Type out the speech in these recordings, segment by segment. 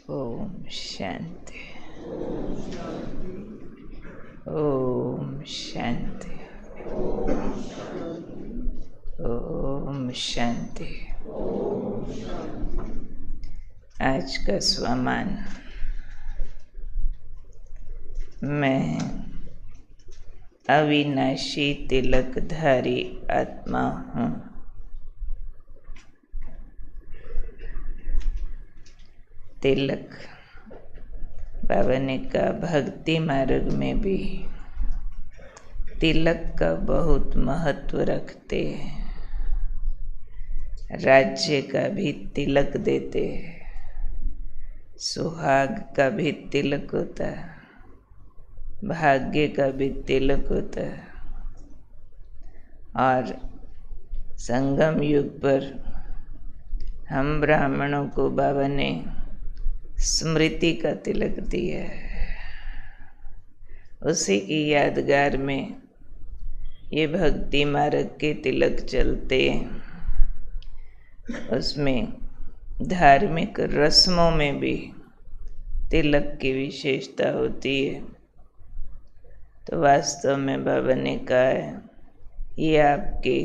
ओम शांति। ओम शांति। ओम शांति। आज का स्वमान। मैं अविनाशी तिलकधारी आत्मा हूँ। तिलक बाबा ने कहा भक्ति मार्ग में भी तिलक का बहुत महत्व रखते हैं। राज्य का भी तिलक देते हैं, सुहाग का भी तिलक होता है, भाग्य का भी तिलक होता है। और संगम युग पर हम ब्राह्मणों को बाबा ने स्मृति का तिलक दिया है। उसी की यादगार में ये भक्ति मार्ग के तिलक चलते हैं। उसमें धार्मिक रस्मों में भी तिलक की विशेषता होती है। तो वास्तव में बाबा ने कहा है ये आपके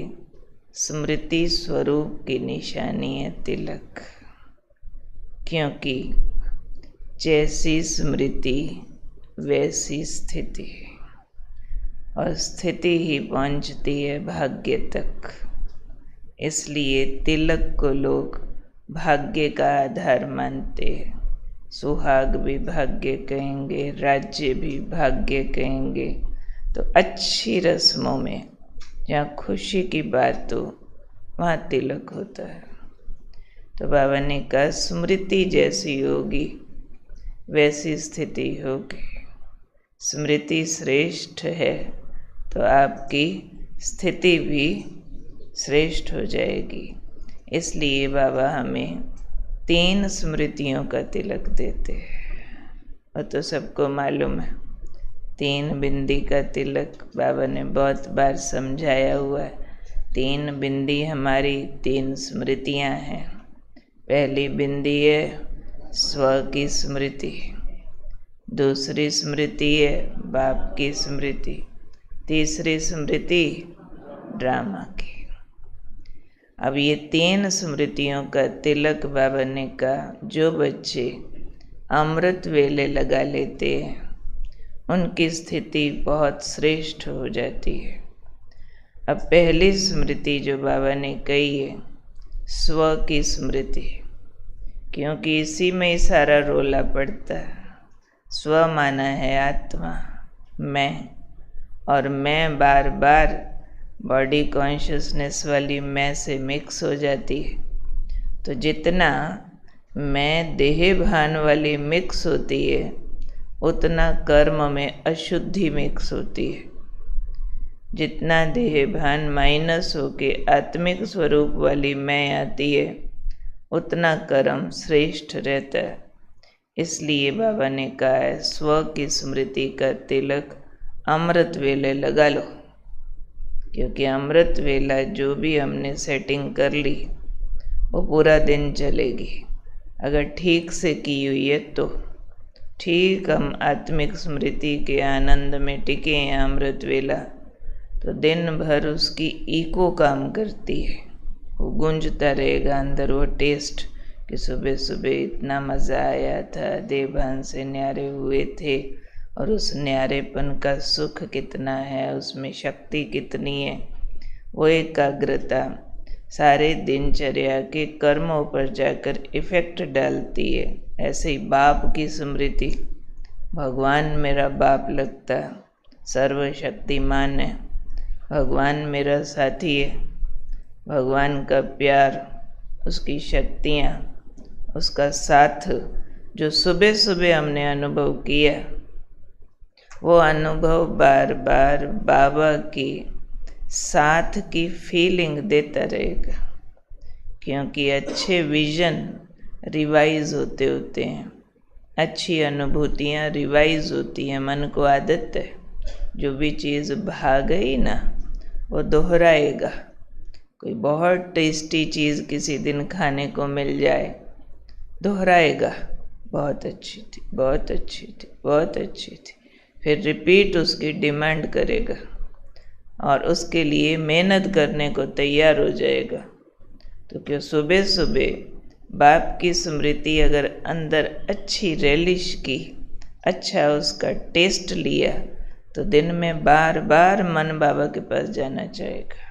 स्मृति स्वरूप की निशानी है तिलक, क्योंकि जैसी स्मृति वैसी स्थिति, और स्थिति ही पहुंचती है भाग्य तक। इसलिए तिलक को लोग भाग्य का आधार मानते हैं। सुहाग भी भाग्य कहेंगे, राज्य भी भाग्य कहेंगे। तो अच्छी रस्मों में जहाँ खुशी की बात हो वहाँ तिलक होता है। तो बाबा ने कहा स्मृति जैसी होगी वैसी स्थिति होगी। स्मृति श्रेष्ठ है तो आपकी स्थिति भी श्रेष्ठ हो जाएगी। इसलिए बाबा हमें 3 स्मृतियों का तिलक देते हैं। और तो सबको मालूम है 3 बिंदी का तिलक बाबा ने बहुत बार समझाया हुआ है। 3 बिंदी हमारी 3 स्मृतियां हैं। पहली बिंदी है स्व की स्मृति, दूसरी स्मृति है बाप की स्मृति, तीसरी स्मृति ड्रामा की। अब ये 3 स्मृतियों का तिलक बाबा ने कहा जो बच्चे अमृत वेले लगा लेते हैं उनकी स्थिति बहुत श्रेष्ठ हो जाती है। अब पहली स्मृति जो बाबा ने कही है स्व की स्मृति, क्योंकि इसी में ही सारा रोला पड़ता है। स्व माना है आत्मा, मैं, और मैं बार बार बॉडी कॉन्शियसनेस वाली मैं से मिक्स हो जाती है। तो जितना मैं देह भान वाली मिक्स होती है उतना कर्म में अशुद्धि मिक्स होती है। जितना देह भान माइनस होके आत्मिक स्वरूप वाली मैं आती है उतना कर्म श्रेष्ठ रहता है। इसलिए बाबा ने कहा है स्व की स्मृति का तिलक अमृत वेले लगा लो, क्योंकि अमृत वेला जो भी हमने सेटिंग कर ली वो पूरा दिन चलेगी। अगर ठीक से की हुई है तो ठीक हम आत्मिक स्मृति के आनंद में टिके हैं अमृत वेला, तो दिन भर उसकी इको काम करती है। वो गूंजता रहेगा अंदर वो टेस्ट कि सुबह सुबह इतना मज़ा आया था, देवभान से न्यारे हुए थे, और उस न्यारेपन का सुख कितना है, उसमें शक्ति कितनी है। वो एकाग्रता सारे दिनचर्या के कर्मों पर जाकर इफ़ेक्ट डालती है। ऐसे ही बाप की स्मृति, भगवान मेरा बाप लगता, सर्वशक्तिमान है, भगवान मेरा साथी है, भगवान का प्यार, उसकी शक्तियाँ, उसका साथ जो सुबह सुबह हमने अनुभव किया, वो अनुभव बार बार बाबा की साथ की फीलिंग देता रहेगा। क्योंकि अच्छे विजन रिवाइज होते हैं, अच्छी अनुभूतियाँ रिवाइज होती हैं। मन को आदत है जो भी चीज़ भाग गई ना वो दोहराएगा। कोई बहुत टेस्टी चीज़ किसी दिन खाने को मिल जाए दोहराएगा, बहुत अच्छी थी, बहुत अच्छी थी, बहुत अच्छी थी। फिर रिपीट उसकी डिमांड करेगा और उसके लिए मेहनत करने को तैयार हो जाएगा। तो क्यों सुबह सुबह बाप की स्मृति अगर अंदर अच्छी रेलिश की, अच्छा उसका टेस्ट लिया, तो दिन में बार बार मन बाबा के पास जाना चाहेगा,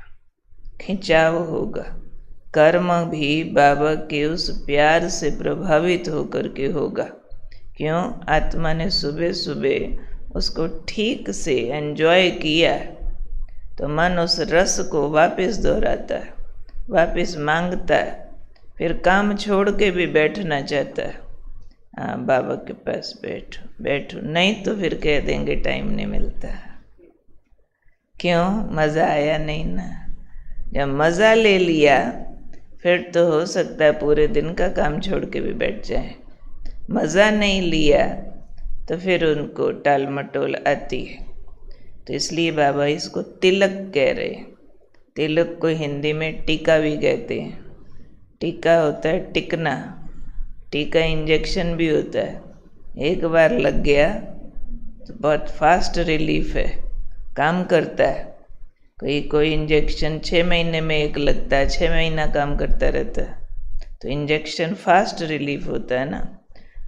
खिंचाव होगा। कर्म भी बाबा के उस प्यार से प्रभावित होकर के होगा। क्यों? आत्मा ने सुबह सुबह उसको ठीक से एंजॉय किया, तो मन उस रस को वापस दोहराता है, वापस मांगता है, फिर काम छोड़ के भी बैठना चाहता है। हाँ, बाबा के पास बैठो बैठो, नहीं तो फिर कह देंगे टाइम नहीं मिलता। क्यों? मज़ा आया नहीं ना। जब मज़ा ले लिया फिर तो हो सकता है पूरे दिन का काम छोड़ के भी बैठ जाए। मज़ा नहीं लिया तो फिर उनको टाल मटोल आती है। तो इसलिए बाबा इसको तिलक कह रहे हैं। तिलक को हिंदी में टीका भी कहते हैं। टीका होता है टिकना, टीका इंजेक्शन भी होता है। एक बार लग गया तो बहुत फास्ट रिलीफ है, काम करता है। कोई इंजेक्शन 6 महीने में एक लगता है, 6 महीना काम करता रहता है। तो इंजेक्शन फास्ट रिलीफ होता है ना।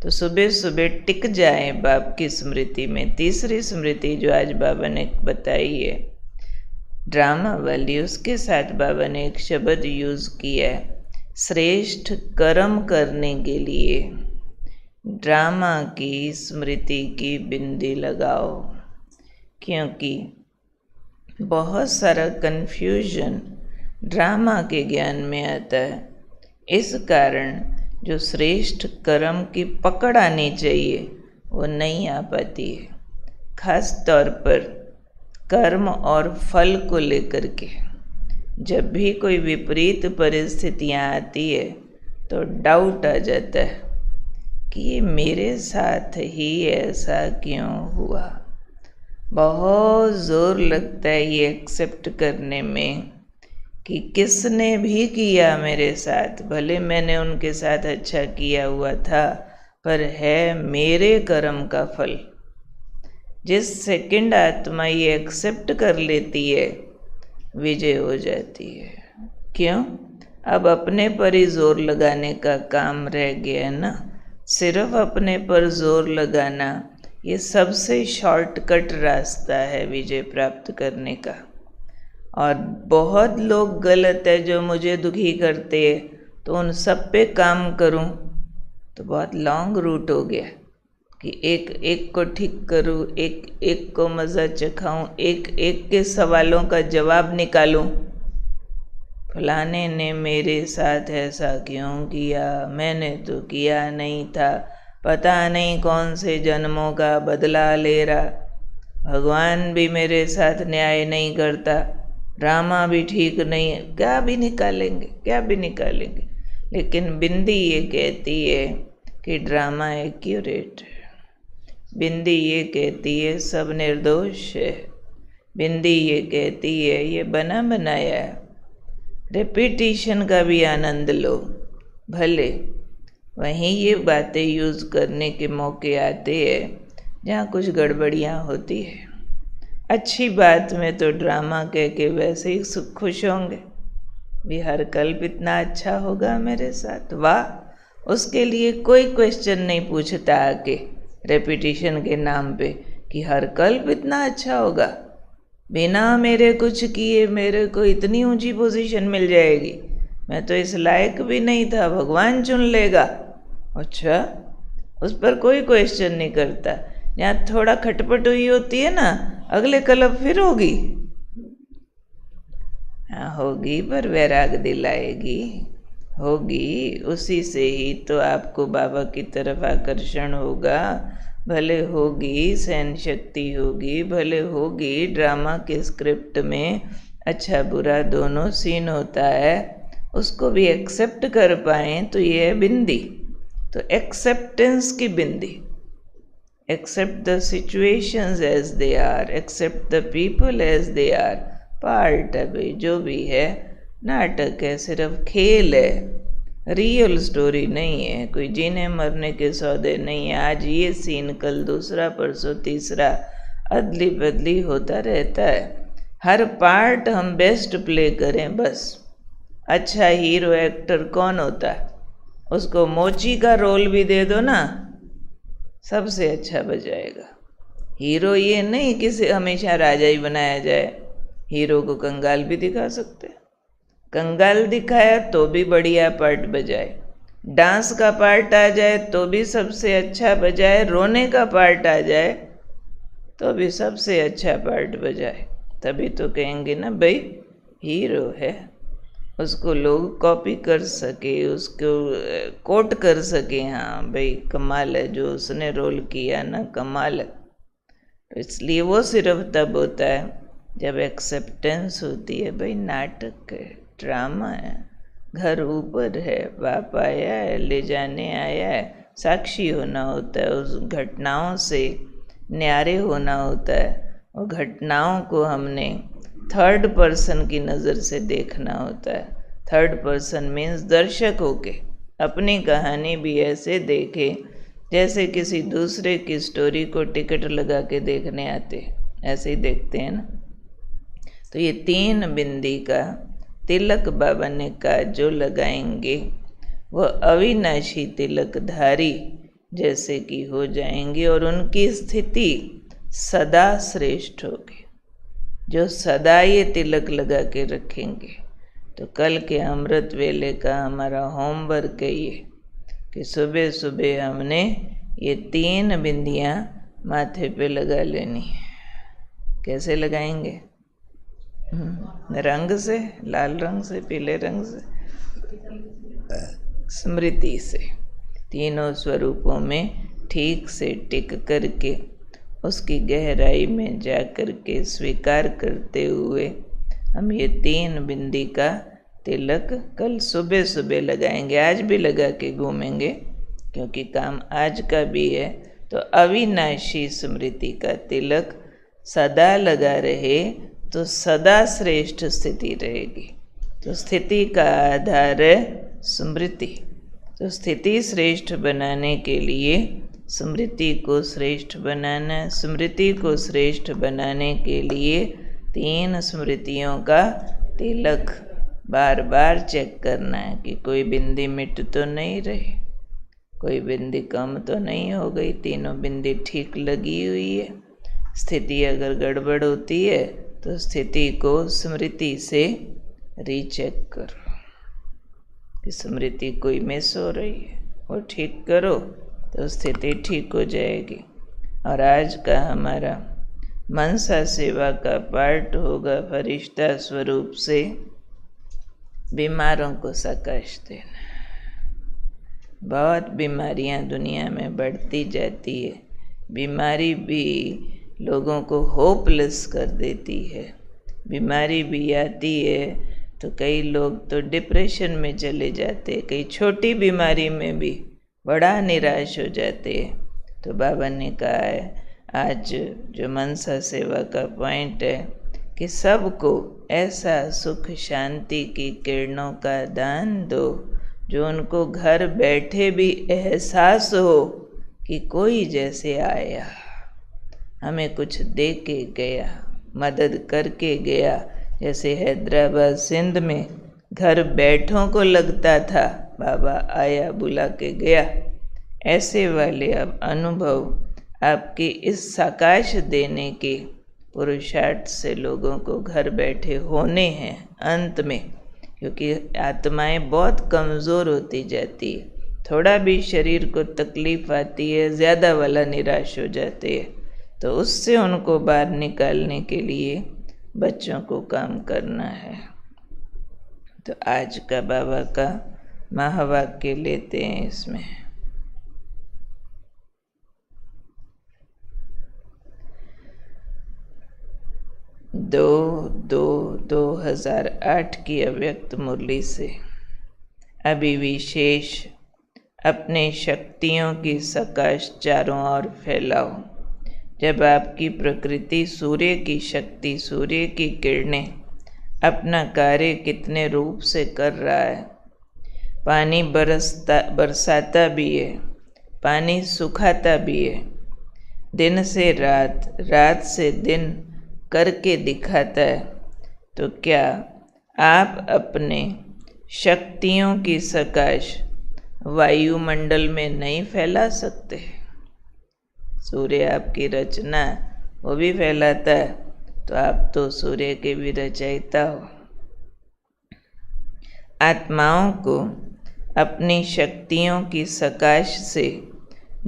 तो सुबह सुबह टिक जाए बाप की स्मृति में। तीसरी स्मृति जो आज बाबा ने बताई है ड्रामा वाली, उसके साथ बाबा ने एक शब्द यूज़ किया है, श्रेष्ठ कर्म करने के लिए ड्रामा की स्मृति की बिंदी लगाओ। क्योंकि बहुत सारा कन्फ्यूजन ड्रामा के ज्ञान में आता है। इस कारण जो श्रेष्ठ कर्म की पकड़ आनी चाहिए वो नहीं आ पाती है, खास तौर पर कर्म और फल को लेकर के। जब भी कोई विपरीत परिस्थितियाँ आती है तो डाउट आ जाता है कि ये मेरे साथ ही ऐसा क्यों हुआ। बहुत ज़ोर लगता है ये एक्सेप्ट करने में कि किसने भी किया मेरे साथ, भले मैंने उनके साथ अच्छा किया हुआ था, पर है मेरे कर्म का फल। जिस सेकंड आत्मा ये एक्सेप्ट कर लेती है, विजय हो जाती है। क्यों? अब अपने पर ही जोर लगाने का काम रह गया है ना। सिर्फ अपने पर जोर लगाना ये सबसे शॉर्टकट रास्ता है विजय प्राप्त करने का। और बहुत लोग गलत है जो मुझे दुखी करते हैं, तो उन सब पे काम करूं तो बहुत लॉन्ग रूट हो गया कि एक एक को ठीक करूं, एक एक को मज़ा चखाऊं, एक एक के सवालों का जवाब निकालूं। फलाने ने मेरे साथ ऐसा क्यों किया, मैंने तो किया नहीं था, पता नहीं कौन से जन्मों का बदला ले रहा, भगवान भी मेरे साथ न्याय नहीं करता, ड्रामा भी ठीक नहीं है। क्या भी निकालेंगे, क्या भी निकालेंगे। लेकिन बिंदी ये कहती है कि ड्रामा एक्यूरेट है। बिंदी ये कहती है सब निर्दोष है। बिंदी ये कहती है ये बना बनाया है। रिपीटिशन का भी आनंद लो। भले वहीं ये बातें यूज़ करने के मौके आते हैं जहाँ कुछ गड़बड़ियाँ होती है। अच्छी बात में तो ड्रामा कह के वैसे ही खुश होंगे, भी हर कल्प इतना अच्छा होगा मेरे साथ, वाह। उसके लिए कोई क्वेश्चन नहीं पूछता आके रेपिटिशन के नाम पे कि हर कल्प इतना अच्छा होगा, बिना मेरे कुछ किए मेरे को इतनी ऊंची पोजीशन मिल जाएगी, मैं तो इस लायक भी नहीं था, भगवान चुन लेगा। अच्छा, उस पर कोई क्वेश्चन नहीं करता। यहाँ थोड़ा खटपट हुई होती है ना, अगले कल्प फिर होगी। हाँ होगी, पर वैराग दिलाएगी, होगी। उसी से ही तो आपको बाबा की तरफ आकर्षण होगा। भले होगी सहन शक्ति होगी, भले होगी ड्रामा के स्क्रिप्ट में अच्छा बुरा दोनों सीन होता है, उसको भी एक्सेप्ट कर पाएँ तो ये है बिंदी। तो एक्सेप्टेंस की bindi. Accept the situations as they are, accept the people as they are. Part है भाई, जो भी है नाटक है, सिर्फ खेल है। रियल स्टोरी नहीं है, कोई जीने मरने के सौदे नहीं है। आज ये सीन, कल दूसरा, परसों तीसरा, अदली बदली होता रहता है। हर पार्ट हम बेस्ट प्ले करें बस। अच्छा हीरो एक्टर कौन होता है? उसको मोची का रोल भी दे दो ना, सबसे अच्छा बजाएगा। हीरो ये नहीं कि हमेशा राजा ही बनाया जाए, हीरो को कंगाल भी दिखा सकते हैं। कंगाल दिखाया तो भी बढ़िया पार्ट बजाए, डांस का पार्ट आ जाए तो भी सबसे अच्छा बजाए, रोने का पार्ट आ जाए तो भी सबसे अच्छा पार्ट बजाए। तभी तो कहेंगे ना भाई हीरो है, उसको लोग कॉपी कर सके, उसको कोट कर सके, हाँ भाई कमाल है जो उसने रोल किया ना, कमाल है। तो इसलिए वो सिर्फ तब होता है जब एक्सेप्टेंस होती है। भाई नाटक है, ड्रामा है, घर ऊपर है, बाप आया है, ले जाने आया है, साक्षी होना होता है, उस घटनाओं से न्यारे होना होता है। और घटनाओं को हमने थर्ड पर्सन की नज़र से देखना होता है। थर्ड पर्सन मीन्स दर्शक होके अपनी कहानी भी ऐसे देखे जैसे किसी दूसरे की स्टोरी को टिकट लगा के देखने आते, ऐसे ही देखते हैं ना। तो ये 3 बिंदी का तिलक बाबा ने कहा जो लगाएंगे वह अविनाशी तिलकधारी जैसे कि हो जाएंगे और उनकी स्थिति सदा श्रेष्ठ होगी। जो सदा ये तिलक लगा के रखेंगे। तो कल के अमृत वेले का हमारा होमवर्क है ये कि सुबह सुबह हमने ये 3 बिंदियाँ माथे पे लगा लेनी है। कैसे लगाएंगे? रंग से, लाल रंग से, पीले रंग से, स्मृति से, तीनों स्वरूपों में ठीक से टिक करके उसकी गहराई में जा कर के स्वीकार करते हुए हम ये 3 बिंदी का तिलक कल सुबह सुबह लगाएंगे। आज भी लगा के घूमेंगे क्योंकि काम आज का भी है। तो अविनाशी स्मृति का तिलक सदा लगा रहे तो सदा श्रेष्ठ स्थिति रहेगी। तो स्थिति का आधार है स्मृति। तो स्थिति श्रेष्ठ बनाने के लिए स्मृति को श्रेष्ठ बनाना, स्मृति को श्रेष्ठ बनाने के लिए 3 स्मृतियों का तिलक बार बार चेक करना है कि कोई बिंदी मिट तो नहीं रही, कोई बिंदी कम तो नहीं हो गई, तीनों बिंदी ठीक लगी हुई है। स्थिति अगर गड़बड़ होती है तो स्थिति को स्मृति से रीचेक करो कि स्मृति कोई मिस हो रही है, वो ठीक करो तो स्थिति ठीक हो जाएगी। और आज का हमारा मनसा सेवा का पार्ट होगा फरिश्ता स्वरूप से बीमारों को सकाश देना। बहुत बीमारियां दुनिया में बढ़ती जाती है, बीमारी भी लोगों को होपलेस कर देती है। बीमारी भी आती है तो कई लोग तो डिप्रेशन में चले जाते, कई छोटी बीमारी में भी बड़ा निराश हो जाते हैं। तो बाबा ने कहा है आज जो मनसा सेवा का पॉइंट है कि सबको ऐसा सुख शांति की किरणों का दान दो जो उनको घर बैठे भी एहसास हो कि कोई जैसे आया, हमें कुछ दे के गया, मदद करके गया। जैसे हैदराबाद सिंध में घर बैठों को लगता था बाबा आया बुला के गया, ऐसे वाले अब अनुभव आपके इस सकाश देने के पुरुषार्थ से लोगों को घर बैठे होने हैं अंत में। क्योंकि आत्माएं बहुत कमज़ोर होती जाती है, थोड़ा भी शरीर को तकलीफ़ आती है, ज़्यादा वाला निराश हो जाते हैं। तो उससे उनको बाहर निकालने के लिए बच्चों को काम करना है। तो आज का बाबा का महावाक्य लेते हैं। इसमें 2/2/2008 की अव्यक्त मुरली से अभी विशेष अपने शक्तियों की सकाश चारों ओर फैलाओ। जब आपकी प्रकृति सूर्य की शक्ति, सूर्य की किरणें अपना कार्य कितने रूप से कर रहा है, पानी बरसाता भी है, पानी सुखाता भी है, दिन से रात, रात से दिन करके दिखाता है। तो क्या आप अपने शक्तियों की सकाश वायुमंडल में नहीं फैला सकते? सूर्य आपकी रचना वो भी फैलाता है, तो आप तो सूर्य के भी रचयिता हो। आत्माओं को अपनी शक्तियों की सकाश से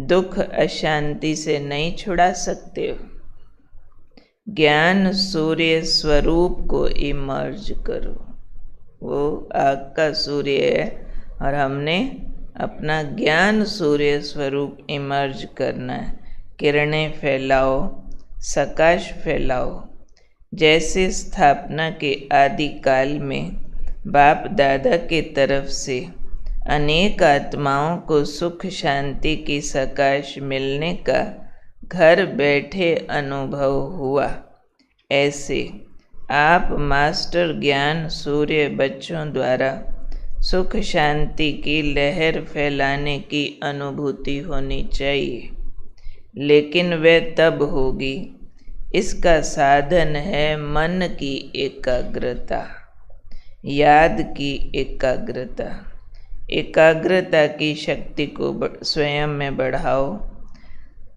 दुख अशांति से नहीं छुड़ा सकते हो। ज्ञान सूर्य स्वरूप को इमर्ज करो। वो आग का सूर्य है और हमने अपना ज्ञान सूर्य स्वरूप इमर्ज करना है। किरणें फैलाओ, सकाश फैलाओ। जैसे स्थापना के आदि काल में बाप दादा के तरफ से अनेक आत्माओं को सुख शांति की सकाश मिलने का घर बैठे अनुभव हुआ, ऐसे आप मास्टर ज्ञान सूर्य बच्चों द्वारा सुख शांति की लहर फैलाने की अनुभूति होनी चाहिए। लेकिन वह तब होगी, इसका साधन है मन की एकाग्रता, याद की एकाग्रता। एकाग्रता की शक्ति को स्वयं में बढ़ाओ।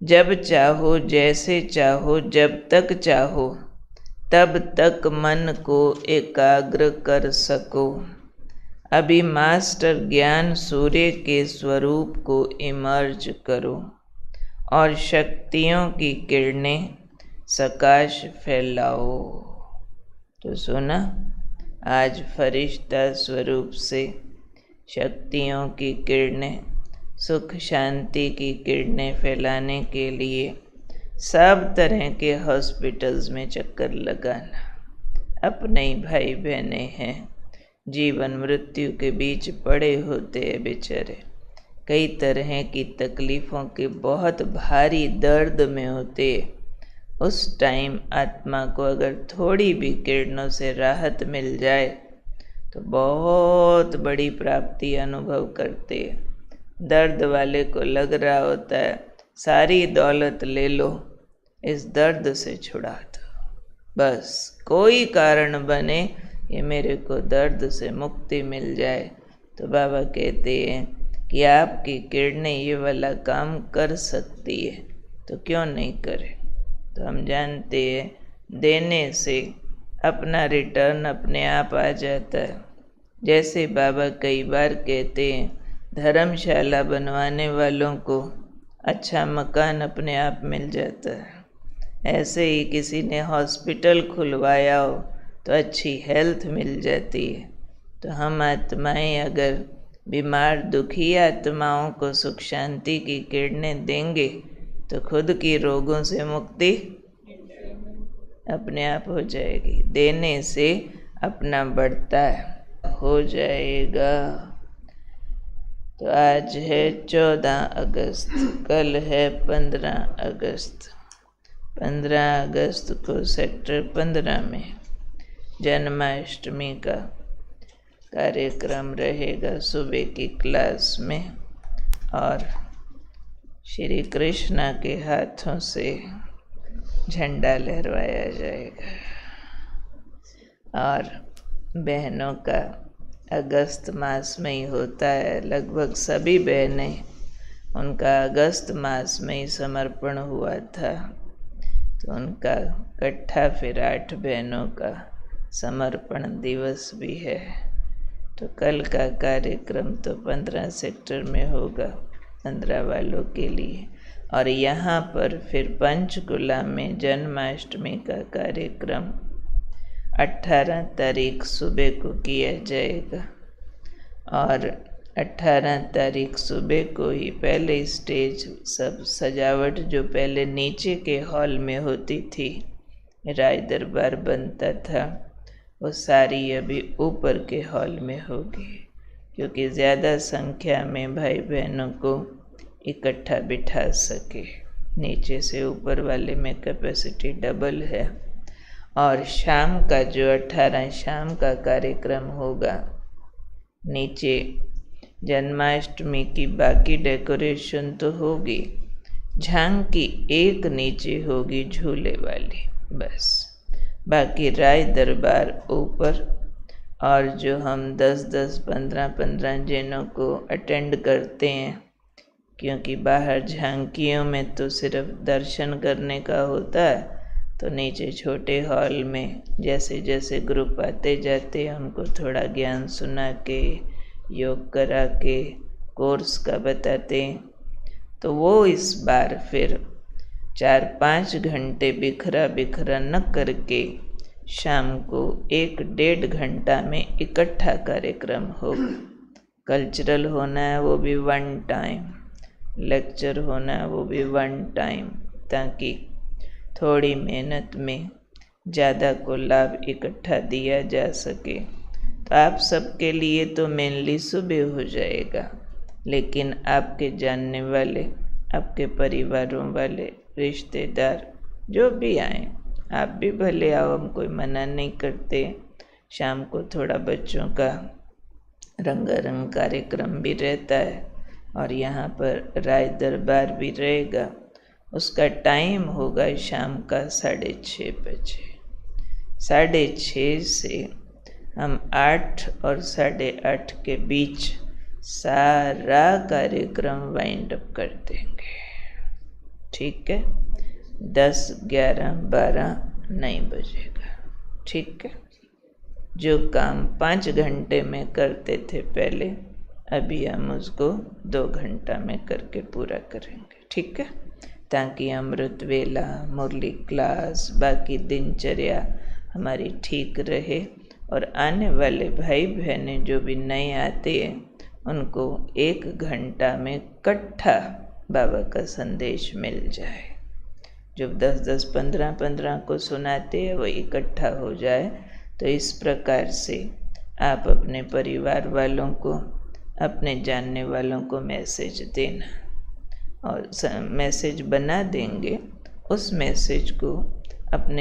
जब चाहो, जैसे चाहो, जब तक चाहो, तब तक मन को एकाग्र कर सको। अभी मास्टर ज्ञान सूर्य के स्वरूप को इमर्ज करो और शक्तियों की किरणें सकाश फैलाओ। तो सुना, आज फरिश्ता स्वरूप से शक्तियों की किरणें, सुख शांति की किरणें फैलाने के लिए सब तरह के हॉस्पिटल्स में चक्कर लगाना। अपने ही भाई बहने हैं, जीवन मृत्यु के बीच पड़े होते हैं बेचारे, कई तरह की तकलीफ़ों के बहुत भारी दर्द में होते। उस टाइम आत्मा को अगर थोड़ी भी किरणों से राहत मिल जाए तो बहुत बड़ी प्राप्ति अनुभव करते हैं। दर्द वाले को लग रहा होता है सारी दौलत ले लो, इस दर्द से छुड़ा दो, बस कोई कारण बने ये मेरे को दर्द से मुक्ति मिल जाए। तो बाबा कहते हैं कि आपकी किरणें ये वाला काम कर सकती है, तो क्यों नहीं करे। तो हम जानते हैं देने से अपना रिटर्न अपने आप आ जाता है। जैसे बाबा कई बार कहते हैं धर्मशाला बनवाने वालों को अच्छा मकान अपने आप मिल जाता है, ऐसे ही किसी ने हॉस्पिटल खुलवाया हो तो अच्छी हेल्थ मिल जाती है। तो हम आत्माएं अगर बीमार दुखी आत्माओं को सुख शांति की किरणें देंगे तो खुद की रोगों से मुक्ति अपने आप हो जाएगी। देने से अपना बढ़ता हो जाएगा। तो आज है 14 अगस्त, कल है 15 अगस्त। 15 अगस्त को सेक्टर 15 में जन्माष्टमी का कार्यक्रम रहेगा सुबह की क्लास में, और श्री कृष्णा के हाथों से झंडा लहराया जाएगा। और बहनों का अगस्त मास में ही होता है, लगभग सभी बहनें, उनका अगस्त मास में ही समर्पण हुआ था। तो उनका इकट्ठा फिर 8 बहनों का समर्पण दिवस भी है। तो कल का कार्यक्रम तो 15 सेक्टर में होगा 15 वालों के लिए, और यहाँ पर फिर पंचकुला में जन्माष्टमी का कार्यक्रम 18 तारीख सुबह को किया जाएगा। और 18 तारीख सुबह को ही पहले स्टेज सब सजावट जो पहले नीचे के हॉल में होती थी, राय दरबार बनता था, वो सारी अभी ऊपर के हॉल में होगी, क्योंकि ज़्यादा संख्या में भाई बहनों को इकट्ठा बिठा सके। नीचे से ऊपर वाले में कैपेसिटी डबल है। और शाम का जो 18 शाम का कार्यक्रम होगा, नीचे जन्माष्टमी की बाकी डेकोरेशन तो होगी, झांकी एक नीचे होगी झूले वाली, बस। बाकी राय दरबार ऊपर, और जो हम 10-10, 15-15 जनों को अटेंड करते हैं, क्योंकि बाहर झांकियों में तो सिर्फ दर्शन करने का होता है, तो नीचे छोटे हॉल में जैसे जैसे ग्रुप आते जाते हैं उनको थोड़ा ज्ञान सुना के, योग करा के, कोर्स का बताते हैं। तो वो इस बार फिर 4-5 घंटे बिखरा बिखरा न करके शाम को 1-1.5 घंटा में इकट्ठा कार्यक्रम होगा। कल्चरल होना है वो भी 1 टाइम, लेक्चर होना है वो भी 1 टाइम, ताकि थोड़ी मेहनत में ज़्यादा को लाभ इकट्ठा दिया जा सके। तो आप सबके लिए तो मेनली सुबह हो जाएगा, लेकिन आपके जानने वाले, आपके परिवारों वाले, रिश्तेदार जो भी आए, आप भी भले आओ, हम कोई मना नहीं करते। शाम को थोड़ा बच्चों का रंगारंग कार्यक्रम भी रहता है, और यहाँ पर राय दरबार भी रहेगा। उसका टाइम होगा शाम का 6:30 बजे। 6:30 से हम 8 और 8:30 के बीच सारा कार्यक्रम वाइंड अप कर देंगे, ठीक है। 10, 11, 12 नहीं बजेगा, ठीक है। जो काम 5 घंटे में करते थे पहले, अभी हम उसको 2 घंटा में करके पूरा करेंगे, ठीक है, ताकि अमृत वेला, मुरली क्लास, बाकी दिनचर्या हमारी ठीक रहे, और आने वाले भाई बहनें जो भी नए आते हैं उनको 1 घंटा में इकट्ठा बाबा का संदेश मिल जाए। जो 10-10, 15-15 को सुनाते हैं वो इकट्ठा हो जाए। तो इस प्रकार से आप अपने परिवार वालों को, अपने जानने वालों को मैसेज देना, और मैसेज बना देंगे, उस मैसेज को अपने